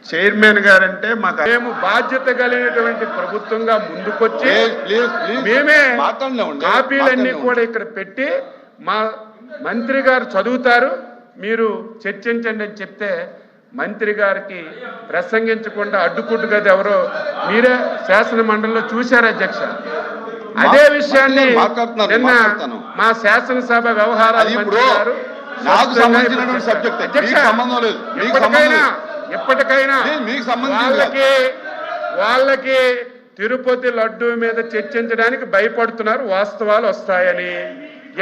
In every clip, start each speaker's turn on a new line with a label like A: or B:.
A: Chairman guarantee మేము బాధ్యత కలిగినటువంటి ప్రభుత్వంగా ముందుకొచ్చి మేమే కాపీలన్నీ కూడా ఇక్కడ పెట్టి మా మంత్రి గారు చదువుతారు, మీరు చర్చించండి అని చెప్తే మంత్రి గారికి ప్రసంగించకుండా అడ్డుకుట్టుగా ఎవరో మీరే శాసన మండలిలో చూశారు అధ్యక్ష. అదే విషయాన్ని నిన్న మా శాసనసభ వ్యవహారాల మంత్రి గారు ఎప్పటికైనా వాళ్ళకి తిరుపతి లడ్డూ మీద చర్చించడానికి భయపడుతున్నారు, వాస్తవాలు వస్తాయని.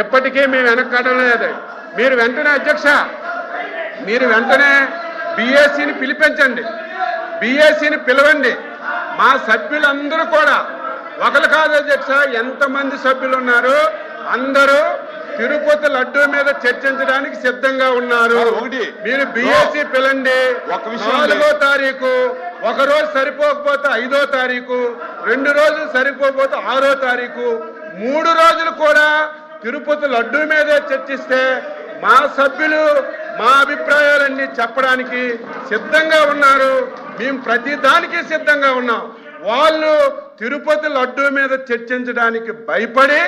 A: ఎప్పటికీ మేము వెనక్కడం లేదు. మీరు వెంటనే అధ్యక్ష, మీరు వెంటనే బిఎస్సిని పిలిపించండి, బిఎస్సిని పిలవండి. మా సభ్యులందరూ కూడా ఒకరు కాదు అధ్యక్ష, ఎంతమంది సభ్యులు ఉన్నారు అందరూ తిరుపతి లడ్డూ మీద చర్చించడానికి సిద్ధంగా ఉన్నారు. మీరు బిఎస్సి పిలండి. 4వ తారీఖు, ఒక రోజు సరిపోకపోతే 5వ తారీఖు, 2 రోజులు సరిపోకపోతే 6వ తారీఖు, 3 రోజులు కూడా తిరుపతి లడ్డూ మీదే చర్చిస్తే మా సభ్యులు మా అభిప్రాయాలన్నీ చెప్పడానికి సిద్ధంగా ఉన్నారు. మేము ప్రతి దానికి సిద్ధంగా ఉన్నాం. వాళ్ళు తిరుపతి లడ్డూ మీద చర్చించడానికి భయపడి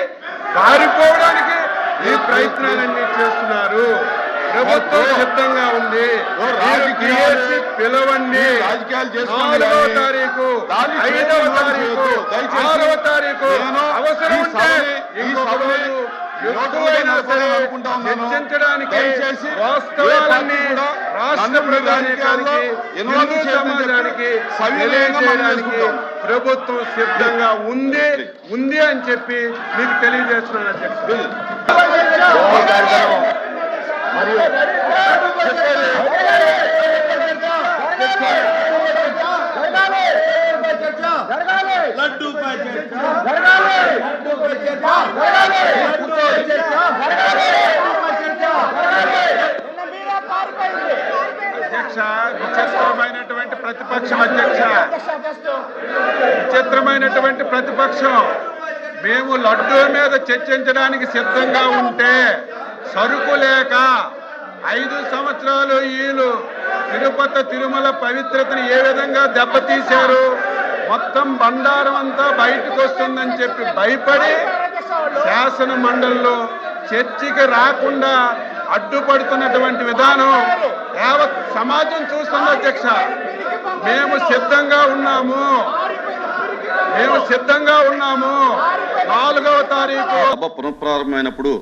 A: పారిపోవడానికి ఈ ప్రయత్నాలన్నీ చేస్తున్నారు. ప్రభుత్వం సిద్ధంగా ఉంది. పిలవండి. 4వ తారీఖు, 5వ తారీఖు, 6వ తారీఖు, అవసరం ఉంటే ఇంకొక రోజు ఎక్కువైనా సరే చర్చించడానికి వాస్తవాలన్నీ రాష్ట్ర ప్రజానీకానికి, హిందూ సమాజానికి తెలియజేయడానికి ప్రభుత్వం సిద్ధంగా ఉంది అని చెప్పి మీకు తెలియజేస్తున్నాను అధ్యక్ష. అధ్యక్ష, విచిత్రమైనటువంటి ప్రతిపక్షం అధ్యక్ష, విచిత్రమైనటువంటి ప్రతిపక్షం. మేము లడ్డూ మీద చర్చించడానికి సిద్ధంగా ఉంటే సరుకు లేక 5 సంవత్సరాలు వీళ్ళు తిరుపతి తిరుమల పవిత్రతను ఏ విధంగా దెబ్బతీశారు, మొత్తం బండారం అంతా బయటకు వస్తుందని చెప్పి భయపడి శాసన మండలిలో చర్చకి రాకుండా అడ్డుపడుతున్నటువంటి విధానం యావత్ సమాజం చూస్తుంది అధ్యక్ష. మేము సిద్ధంగా ఉన్నాము. 4వ తారీఖు
B: పునఃప్రారంభమైనప్పుడు